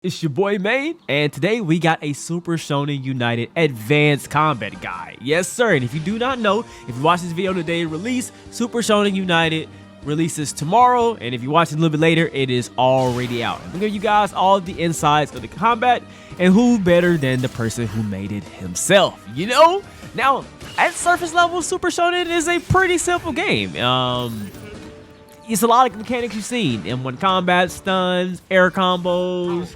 It's your boy Main, and today we got a Super Shonen United Advanced Combat Guide. Yes sir, and if you do not know, if you watch this video on the day of release, Super Shonen United releases tomorrow, and if you watch it a little bit later, it is already out. I'm gonna give you guys all the insights of the combat, and who better than the person who made it himself, you know? Now, at surface level, Super Shonen is a pretty simple game. It's a lot of mechanics you've seen in one combat, stuns, air combos,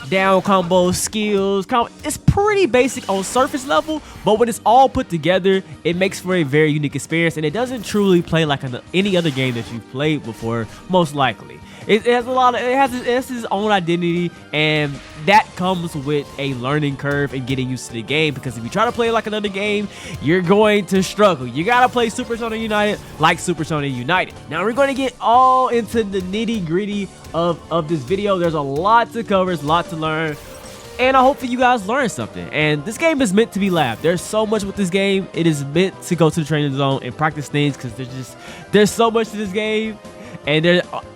down combos, skills. It's pretty basic on surface level, but when it's all put together, it makes for a very unique experience, and it doesn't truly play like any other game that you've played before, most likely. It has its own identity, and that comes with a learning curve and getting used to the game, because if you try to play like another game, you're going to struggle. You gotta play Super Shonen United like Super Shonen United. Now we're going to get all into the nitty gritty of this video. There's a lot to cover, there's a lot to learn, and I hope that you guys learn something. And this game is meant to be laughed. There's so much with this game. It is meant to go to the training zone and practice things, because there's so much to this game. And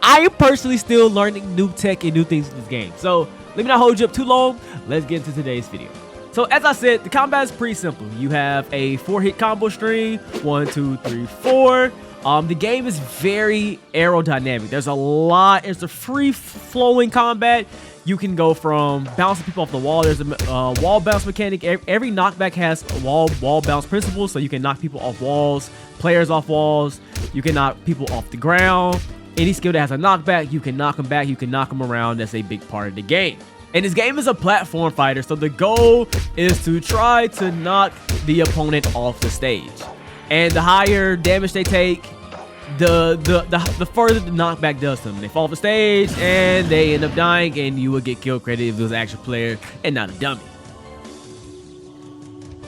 I am personally still learning new tech and new things in this game. So let me not hold you up too long. Let's get into today's video. So as I said, the combat is pretty simple. You have a 4-hit combo string, 1, 2, 3, 4. The game is very aerodynamic. It's a free-flowing combat. You can go from bouncing people off the wall. There's a wall bounce mechanic. Every knockback has a wall bounce principle, so you can knock people off walls, players off walls. You can knock people off the ground. Any skill that has a knockback, you can knock them back. You can knock them around. That's a big part of the game. And this game is a platform fighter, so the goal is to try to knock the opponent off the stage. And the higher damage they take, the further the knockback does them. They fall off the stage and they end up dying, and you will get kill credit if it was an actual player and not a dummy.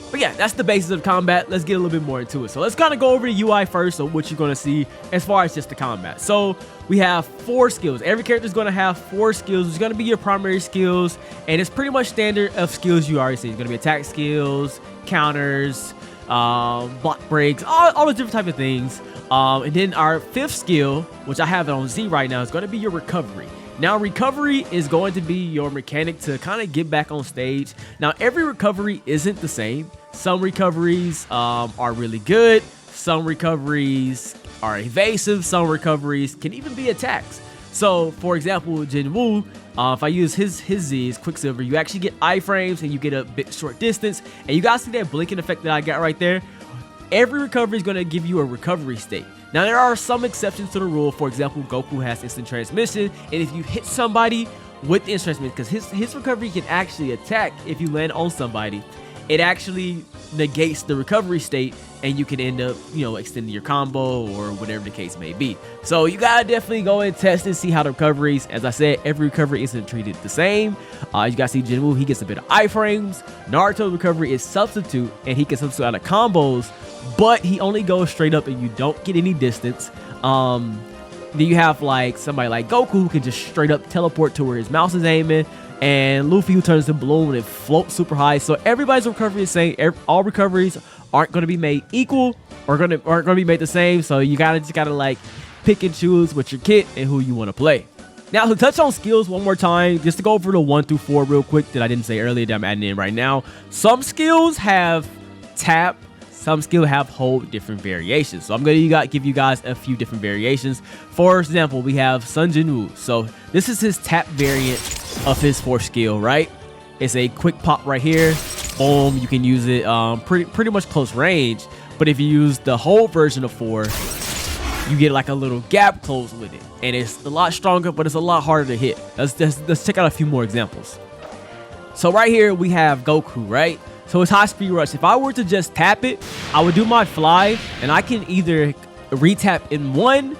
But yeah, that's the basis of combat. Let's get a little bit more into it. So let's kind of go over the UI first, so what you're going to see as far as just the combat. So we have 4 skills. Every character is going to have 4 skills. It's going to be your primary skills, and it's pretty much standard of skills you already see. It's going to be attack skills, counters, block breaks, all those different type of things. And then our 5th skill, which I have it on Z right now, is going to be your recovery. Now, recovery is going to be your mechanic to kind of get back on stage. Now, every recovery isn't the same. Some recoveries are really good. Some recoveries are evasive. Some recoveries can even be attacks. So, for example, Jinwoo, if I use his Z's, Quicksilver, you actually get iframes and you get a bit short distance. And you guys see that blinking effect that I got right there? Every recovery is going to give you a recovery state. Now, there are some exceptions to the rule. For example, Goku has instant transmission, and if you hit somebody with the instant transmission, because his recovery can actually attack if you land on somebody, it actually negates the recovery state, and you can end up, extending your combo or whatever the case may be. So you gotta definitely go and test and see how the recoveries. As I said, every recovery isn't treated the same. You guys see Jinwoo, he gets a bit of iframes. Naruto recovery is substitute, and he can substitute out of combos, but he only goes straight up and you don't get any distance. Then you have like somebody like Goku, who can just straight up teleport to where his mouse is aiming, and Luffy, who turns to balloon and floats super high. So everybody's recovery is the same. All recoveries aren't going to be made equal or aren't going to be made the same. So you just gotta like pick and choose with your kit and who you want to play. Now, to touch on skills one more time, just to go over the 1 through 4 real quick that I didn't say earlier that I'm adding in right now. Some skills have tap. Some skills have whole different variations. So I'm going to give you guys a few different variations. For example, we have Sun Jinwoo. So this is his tap variant of his 4th skill, right? It's a quick pop right here. Boom. You can use it pretty much close range. But if you use the whole version of 4, you get like a little gap close with it. And it's a lot stronger, but it's a lot harder to hit. Let's check out a few more examples. So right here we have Goku, right? So it's high speed rush. If I were to just tap it, I would do my fly, and I can either re-tap in 1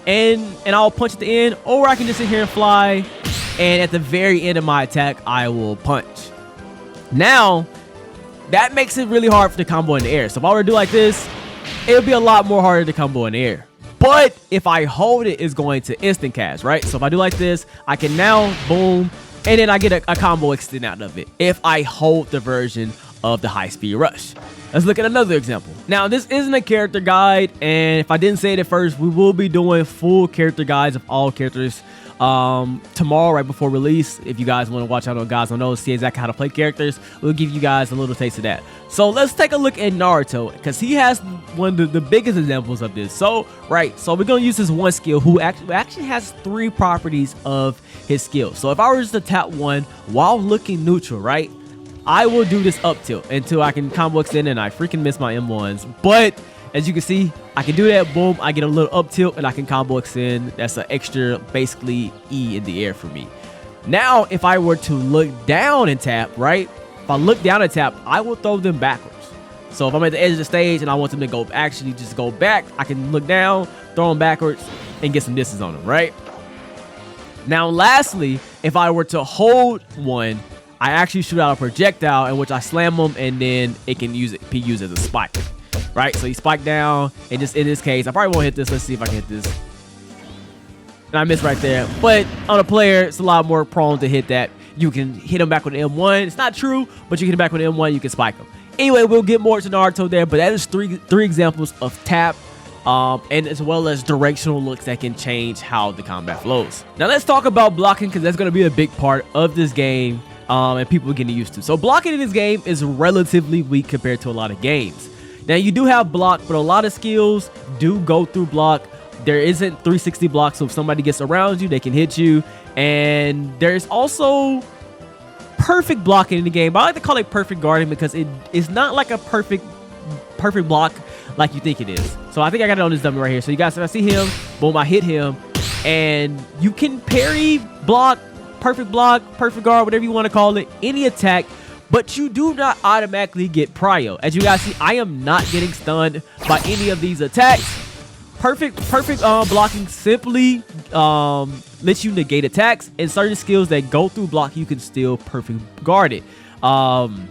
and I'll punch at the end, or I can just sit here and fly, and at the very end of my attack, I will punch. Now, that makes it really hard for the combo in the air. So if I were to do like this, it would be a lot more harder to combo in the air. But if I hold it, it's going to instant cast, right? So if I do like this, I can now boom, and then I get a combo extend out of it if I hold the version of the high speed rush. Let's look at another example. Now, this isn't a character guide, and if I didn't say it at first, we will be doing full character guides of all characters tomorrow, right before release. If you guys want to watch out on Guys on Those, see exactly how to play characters, we'll give you guys a little taste of that. So let's take a look at Naruto, because he has one of the biggest examples of this. So we're gonna use this one skill who actually has 3 properties of his skill. So if I was to tap 1 while looking neutral, right, I will do this up tilt until I can combo extend, and I freaking miss my M1s. But as you can see, I can do that. Boom, I get a little up tilt and I can combo extend. That's an extra, basically, E in the air for me. Now, if I were to look down and tap, right? If I look down and tap, I will throw them backwards. So if I'm at the edge of the stage and I want them to go, actually just go back, I can look down, throw them backwards, and get some distance on them, right? Now, lastly, if I were to hold 1, I actually shoot out a projectile in which I slam them, and then it can be used as a spike, right? So you spike down, and just in this case, I probably won't hit this. Let's see if I can hit this. And I missed right there. But on a player, it's a lot more prone to hit that. You can hit him back with an M1. It's not true, but you can hit him back with an M1, you can spike him. Anyway, we'll get more to Naruto there, but that is three examples of tap, and as well as directional looks that can change how the combat flows. Now let's talk about blocking, because that's going to be a big part of this game. And people are getting used to. So blocking in this game is relatively weak compared to a lot of games. Now you do have block, but a lot of skills do go through block. There isn't 360 block, so if somebody gets around you, they can hit you. And there's also perfect blocking in the game. I like to call it perfect guarding because it is not like a perfect block like you think it is. So I think I got it on this dummy right here. So you guys, if I see him, boom, I hit him, and you can parry, block, perfect block, perfect guard, whatever you want to call it, any attack, but you do not automatically get prio. As you guys see, I am not getting stunned by any of these attacks. Perfect blocking simply lets you negate attacks, and certain skills that go through block, you can still perfect guard it. And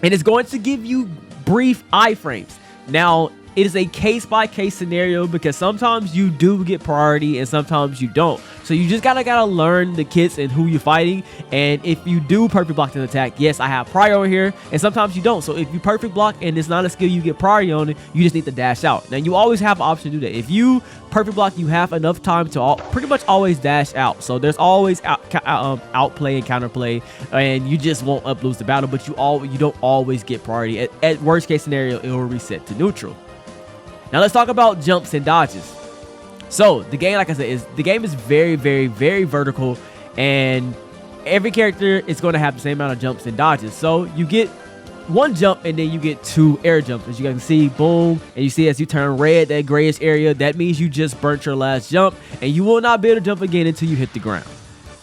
it's going to give you brief iframes. Now, it is a case-by-case scenario because sometimes you do get priority and sometimes you don't. So you just gotta learn the kits and who you're fighting. And if you do perfect block an attack, yes, I have priority over here, and sometimes you don't. So if you perfect block and it's not a skill you get priority on it, you just need to dash out. Now you always have an option to do that. If you perfect block, you have enough time to pretty much always dash out. So there's always outplay and counterplay, and you just won't lose the battle, but you don't always get priority. At worst case scenario, it will reset to neutral. Now let's talk about jumps and dodges. So the game, like I said, the game is very, very, very vertical, and every character is going to have the same amount of jumps and dodges. So you get 1 jump and then you get 2 air jumps. As you can see, boom, and you see as you turn red, that grayish area, that means you just burnt your last jump, and you will not be able to jump again until you hit the ground.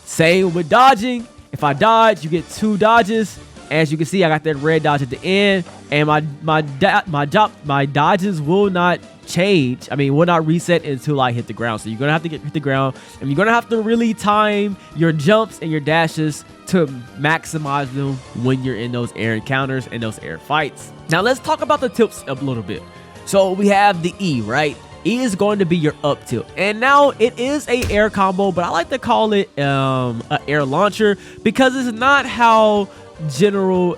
Same with dodging. If I dodge, you get 2 dodges. As you can see, I got that red dodge at the end, and my dodges will not change. I mean, will not reset until I hit the ground. So you're gonna have to hit the ground, and you're gonna have to really time your jumps and your dashes to maximize them when you're in those air encounters and those air fights. Now let's talk about the tilts a little bit. So we have the E, right? E is going to be your up tilt, and now it is a air combo, but I like to call it an air launcher because it's not how general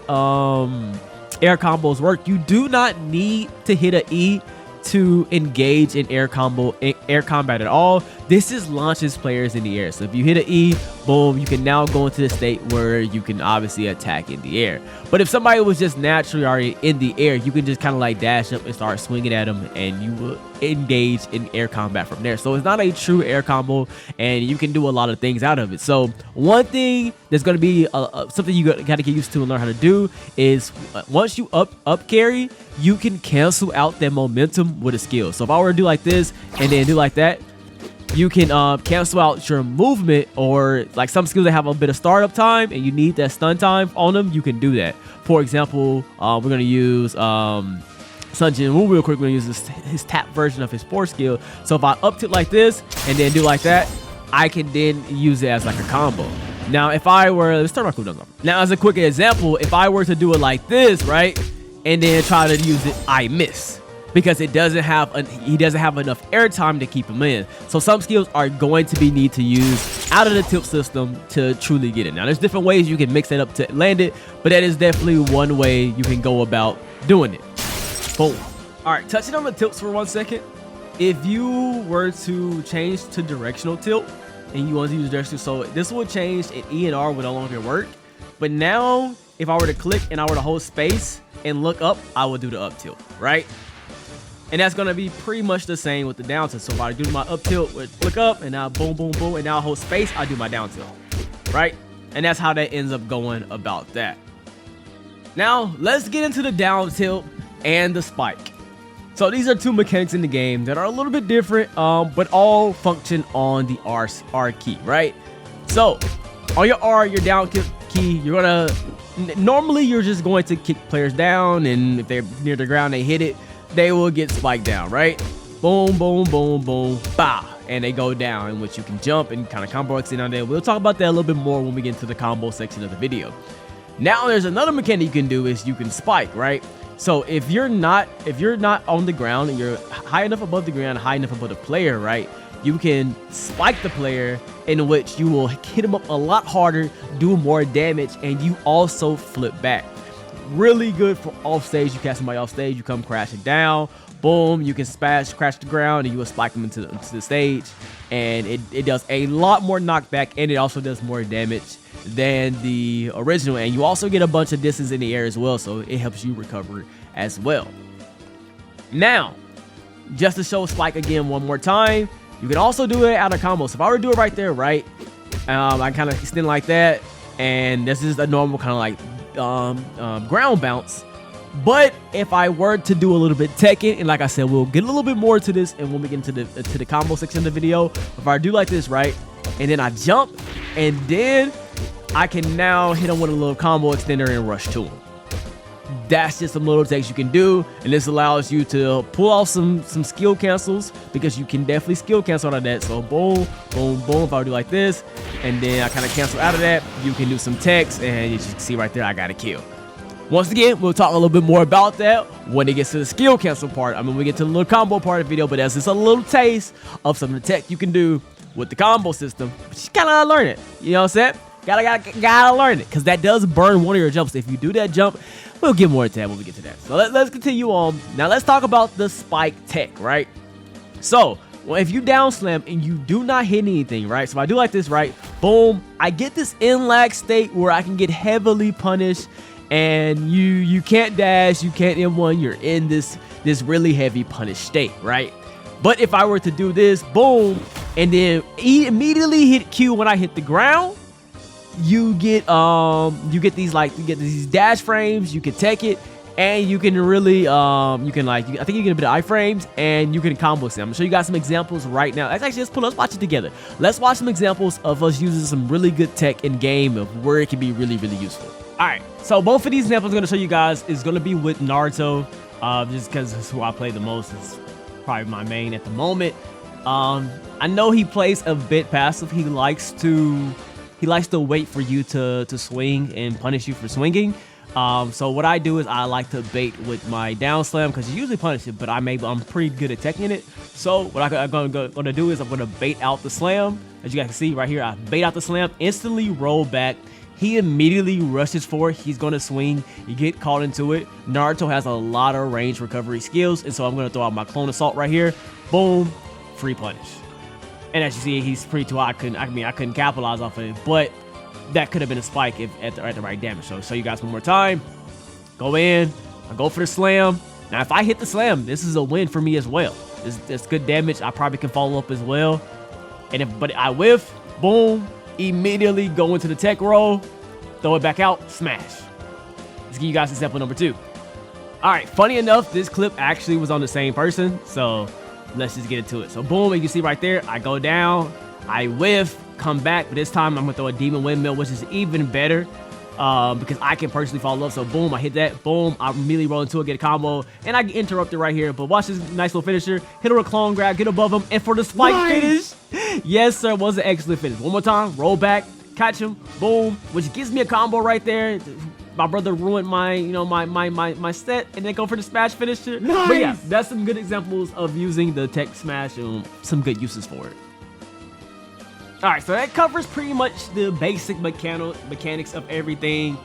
air combos work. You do not need to hit an E to engage in air combat at all. This is launches players in the air. So if you hit an E, boom, you can now go into the state where you can obviously attack in the air. But if somebody was just naturally already in the air, you can just kind of like dash up and start swinging at them, and you will engage in air combat from there. So it's not a true air combo, and you can do a lot of things out of it. So one thing that's going to be something you got to get used to and learn how to do is once you up carry, you can cancel out that momentum with a skill. So if I were to do like this and then do like that, you can cancel out your movement, or like some skills that have a bit of startup time and you need that stun time on them, you can do that. For example, we're going to use Sun Jin-woo real quick. We're going to use his tap version of his 4 skill. So if I up tilt like this and then do like that, I can then use it as like a combo. Now if I were, let's turn my cooldowns off. Now as a quick example, if I were to do it like this, right, and then try to use it, I miss, because he doesn't have enough airtime to keep him in. So some skills are going to need to use out of the tilt system to truly get it. Now there's different ways you can mix it up to land it, but that is definitely one way you can go about doing it. Boom. All right, touching on the tilts for 1 second. If you were to change to directional tilt, and you want to use directional, so this will change and E and R will no longer work. But now, if I were to click and I were to hold space and look up, I would do the up tilt, right? And that's gonna be pretty much the same with the down tilt. So if I do my up tilt, with click up, and now boom, boom, boom, and now I hold space, I do my down tilt, right? And that's how that ends up going about that. Now, let's get into the down tilt and the spike. So these are two mechanics in the game that are a little bit different, but all function on the R key, right? So on your R, your down key, you're gonna, normally you're just going to kick players down, and if they're near the ground, they hit it, they will get spiked down, right? Boom, boom, boom, boom, bah, and they go down, in which you can jump and kind of combo extend on there. We'll talk about that a little bit more when we get into the combo section of the video. Now there's another mechanic you can do, is you can spike, right? So if you're not on the ground and you're high enough above the ground, high enough above the player, right? You can spike the player, in which you will hit him up a lot harder, do more damage, and you also flip back. Really good for off stage. You catch somebody off stage, you come crashing down, boom, you can crash the ground, and you will spike them into the stage, and it does a lot more knockback, and it also does more damage than the original, and you also get a bunch of distance in the air as well, so it helps you recover as well. Now, just to show spike again one more time, you can also do it out of combo. So if I were to do it right there, right, I kind of extend like that, and this is a normal kind of like ground bounce. But if I were to do a little bit Tekken, and like I said, we'll get a little bit more to this, and when we get into the combo section of the video, if I do like this, right, and then I jump, and then I can now hit him with a little combo extender and rush to him. That's just some little tricks you can do, and this allows you to pull off some skill cancels, because you can definitely skill cancel out of that. So boom, boom, boom, if I do like this, and then I kind of cancel out of that, you can do some techs, and as you can see right there, I got a kill. Once again, we'll talk a little bit more about that when it gets to the skill cancel part. I mean, we get to the little combo part of the video, but that's just a little taste of some of the tech you can do with the combo system. But you gotta learn it, you know what I'm saying? Gotta learn it, because that does burn one of your jumps. If you do that jump, we'll get more into that when we get to that. So let's continue on. Now let's talk about the spike tech, right? So if you down slam and you do not hit anything, right? So if I do like this, right, boom, I get this in lag state where I can get heavily punished, and you can't dash, you can't M1, you're in this really heavy punished state, right? But if I were to do this, boom, and then immediately hit Q when I hit the ground, you get these dash frames, you can tech it, and you can really I think you get a bit of iframes, and you can combo slam. I'm gonna show you guys some examples right now. Let's watch it together. Let's watch some examples of us using some really good tech in game of where it can be really, really useful. Alright, so both of these examples I'm gonna show you guys is gonna be with Naruto, just because it's who I play the most. It's probably my main at the moment. I know he plays a bit passive. He likes to wait for you to swing and punish you for swinging. So what I do is I like to bait with my down slam, because you usually punish it, but I'm pretty good at teching it. So what I'm gonna do is I'm gonna bait out the slam. As you guys can see right here, I bait out the slam, instantly roll back. He immediately rushes forward. He's gonna swing. You get caught into it. Naruto has a lot of range recovery skills, and so I'm gonna throw out my clone assault right here. Boom, free punish. And as you see, he's pretty too high. I couldn't capitalize off of it, but that could have been a spike if at the right damage. So I'll show you guys one more time. Go in, I go for the slam. Now if I hit the slam, this is a win for me as well. It's good damage. I probably can follow up as well. But I whiff, boom, immediately go into the tech roll, throw it back out, smash. Let's give you guys example number 2. All right, funny enough, this clip actually was on the same person, so let's just get into it. So boom, you can see right there, I go down, I whiff, come back, but this time I'm gonna throw a demon windmill, which is even better, because I can personally follow up. So boom, I hit that, boom, I immediately roll into it, get a combo, and I get interrupted right here. But watch this nice little finisher, hit her with a clone grab, get above him, and for the spike finish, yes sir, was an excellent finish. One more time, roll back, catch him, boom, which gives me a combo right there. My brother ruined my, my set, and then go for the smash finisher. Nice. But yeah, that's some good examples of using the tech smash and some good uses for it. All right, so that covers pretty much the basic mechanics of everything.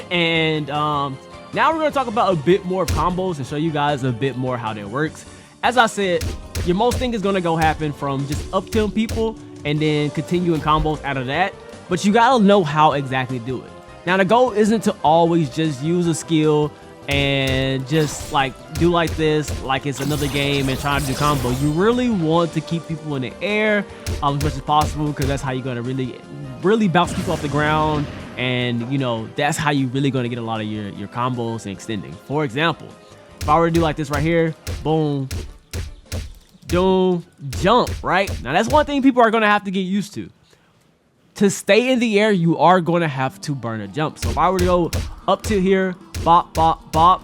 And now we're gonna talk about a bit more of combos and show you guys a bit more how that works. As I said, your most thing is gonna happen from just up tilting people and then continuing combos out of that. But you gotta know how exactly to do it. Now the goal isn't to always just use a skill and just like do like this, like it's another game and trying to do combo. You really want to keep people in the air as much as possible, because that's how you're gonna really bounce people off the ground, and you know that's how you really gonna get a lot of your combos and extending. For example, if I were to do like this right here, boom, boom, jump, right? Now that's one thing people are gonna have to get used to. To stay in the air, you are going to have to burn a jump. So if I were to go up to here, bop, bop, bop.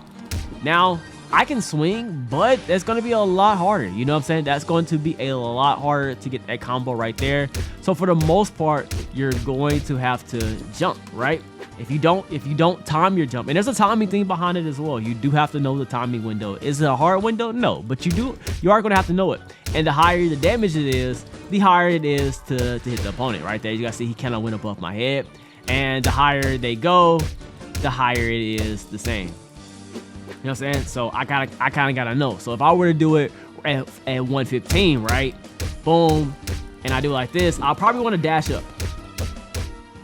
Now, I can swing, but that's going to be a lot harder. You know what I'm saying? That's going to be a lot harder to get that combo right there. So for the most part, you're going to have to jump, right? If you don't time your jump, and there's a timing thing behind it as well. You do have to know the timing window. Is it a hard window? No, but you are going to have to know it. And the higher the damage it is, the higher it is to hit the opponent right there. You guys see he kind of went above my head, and the higher they go, the higher it is the same. You know what I'm saying? So I kind of gotta know. So if I were to do it at 115, right, boom, and I do it like this, I'll probably want to dash up.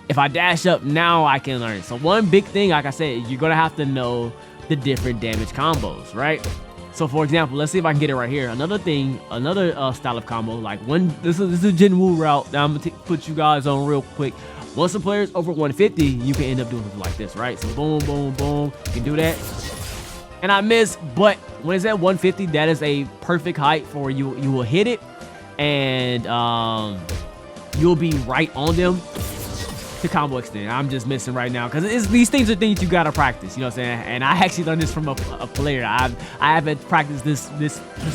If I dash up, now I can learn. So one big thing, like I said, you're gonna have to know the different damage combos, right? So for example, let's see if I can get it right here. Another thing, another style of combo, like when this is a Jin Woo route that I'm gonna put you guys on real quick. Once the player's over 150, you can end up doing something like this, right? So boom, boom, boom, you can do that. And I miss, but when it's at 150, that is a perfect height for you. You will hit it, and you'll be right on them to combo extend. I'm just missing right now because these things are things you gotta practice. You know what I'm saying? And I actually learned this from a player. I haven't practiced this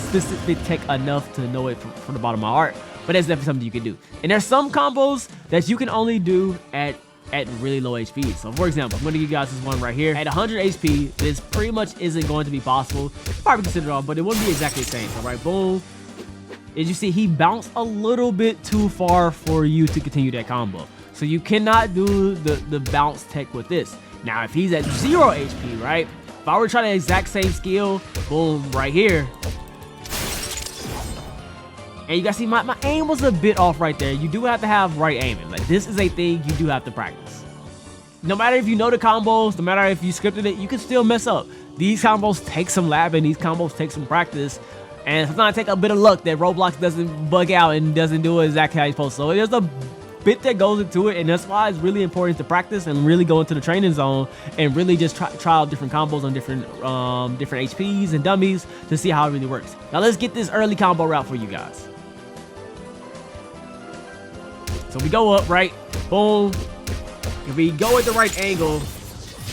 specific tech enough to know it from the bottom of my heart. But that's definitely something you can do. And there's some combos that you can only do at really low HP. So for example, I'm gonna give you guys this one right here. At 100 HP, this pretty much isn't going to be possible. Probably consider it all, but it wouldn't be exactly the same. So right, boom. As you see, he bounced a little bit too far for you to continue that combo. So you cannot do the bounce tech with this. Now, if he's at 0 HP, right? If I were to try the exact same skill, boom, right here. And you guys see, my aim was a bit off right there. You do have to have right aiming. Like, this is a thing you do have to practice. No matter if you know the combos, no matter if you scripted it, you can still mess up. These combos take some lab, and these combos take some practice. And sometimes take a bit of luck that Roblox doesn't bug out and doesn't do it exactly how you're supposed to. So there's a bit that goes into it, and that's why it's really important to practice and really go into the training zone and really just try out different combos on different HPs and dummies to see how it really works. Now let's get this early combo route for you guys. So we go up, right? Boom. If we go at the right angle,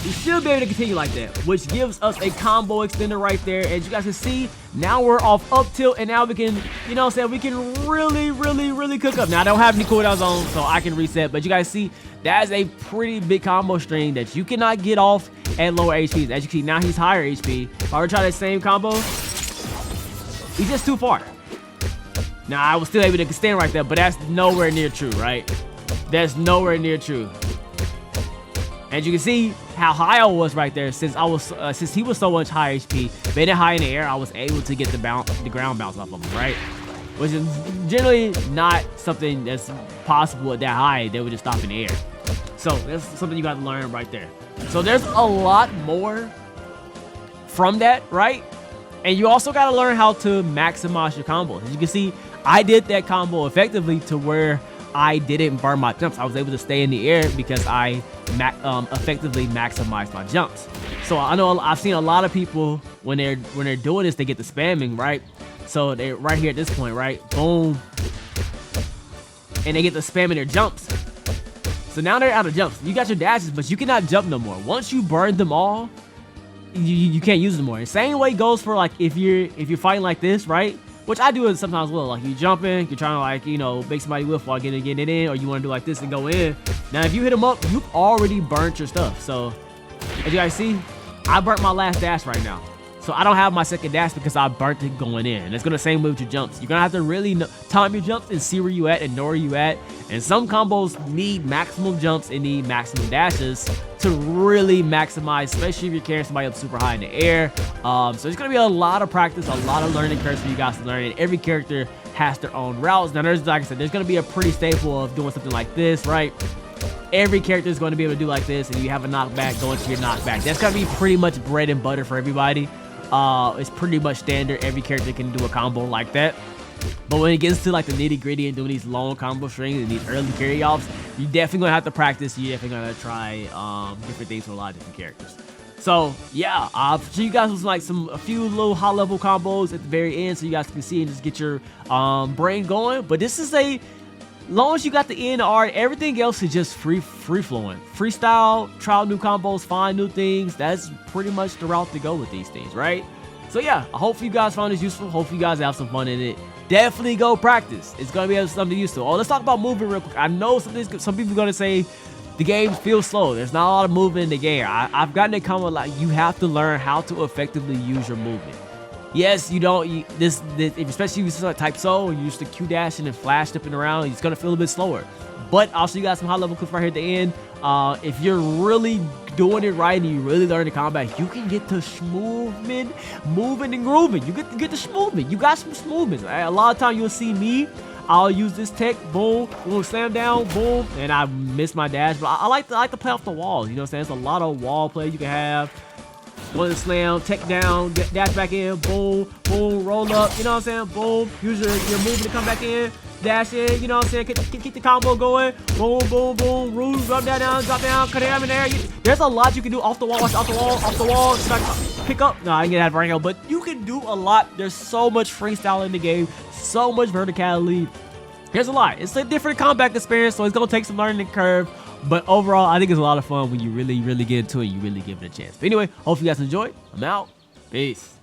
we should be able to continue like that, which gives us a combo extender right there. As you guys can see, now we're off up tilt, and now we can, you know what I'm saying, we can really cook up. Now, I don't have any cooldowns on, so I can reset, but you guys see, that is a pretty big combo string that you cannot get off at lower HPs. As you can see, now he's higher HP. If I were to try that same combo, he's just too far. Now, I was still able to extend right there, but that's nowhere near true, right? That's nowhere near true. As you can see how high I was right there, since he was so much high HP, made it high in the air, I was able to get the ground bounce off of him, right? Which is generally not something that's possible at that high. They would just stop in the air. So that's something you got to learn right there. So there's a lot more from that, right? And you also got to learn how to maximize your combos. As you can see, I did that combo effectively to where I didn't burn my jumps. I was able to stay in the air because I effectively maximized my jumps. So I know I've seen a lot of people when they're doing this, they get the spamming, right? So they're right here at this point, right? Boom. And they get the spamming their jumps. So now they're out of jumps. You got your dashes, but you cannot jump no more. Once you burn them all, you can't use them more. The same way goes for like if you're fighting like this, right? Which I do it sometimes well. Like you jumping, you're trying to like, you know, make somebody whiff while getting it in, or you want to do like this and go in. Now if you hit them up, you've already burnt your stuff. So as you guys see, I burnt my last dash right now. So I don't have my second dash because I burnt it going in. And it's gonna same with your jumps. You're gonna have to really time your jumps and see where you at and know where you at. And some combos need maximum jumps and need maximum dashes to really maximize, especially if you're carrying somebody up super high in the air. So it's gonna be a lot of practice, a lot of learning curves for you guys to learn. And every character has their own routes. Now, there's, like I said, there's going to be a pretty staple of doing something like this, right? Every character is going to be able to do like this, and you have a knockback going to your knockback. That's going to be pretty much bread and butter for everybody. It's pretty much standard. Every character can do a combo like that. But when it gets to like the nitty gritty and doing these long combo strings and these early carry offs, you're definitely gonna have to practice. You're definitely gonna try different things with a lot of different characters. So yeah, I'll show you guys with like a few little high level combos at the very end, so you guys can see and just get your brain going. But this is long as you got the end art, everything else is just free flowing, freestyle, try new combos, find new things. That's pretty much the route to go with these things, right? So yeah, I hope you guys found this useful. Hopefully you guys have some fun in it. Definitely go practice. It's gonna be something useful. Oh, let's talk about movement real quick. I know some people are gonna say the game feels slow. There's not a lot of movement in the game. I've gotten a comment like you have to learn how to effectively use your movement. Yes, you don't. Especially if you use like Type So, you use the Q dashing and flash stepping around, it's gonna feel a bit slower. But I'll show you guys some high level clips right here at the end. If you're really doing it right and you really learn the combat, you can get to moving and grooving. You get the smoothment. You got some smoothment. A lot of times you'll see me. I'll use this tech, boom, boom, slam down, boom, and I miss my dash. But I like to play off the walls. You know what I'm saying? There's a lot of wall play you can have. One slam, tech down, dash back in, boom, boom, roll up. You know what I'm saying? Boom. Use your movement to come back in. Dash in, you know what I'm saying? Keep the combo going. Boom, boom, boom. Root, drop that down, drop down, cut him in there. There's a lot you can do off the wall. Watch off the wall, off the wall. Pick up. No, I can get that right now, but you can do a lot. There's so much freestyle in the game, so much verticality. There's a lot. It's a different combat experience, so it's gonna take some learning curve. But overall, I think it's a lot of fun when you really, really get into it. You really give it a chance. But anyway, hope you guys enjoyed. I'm out. Peace.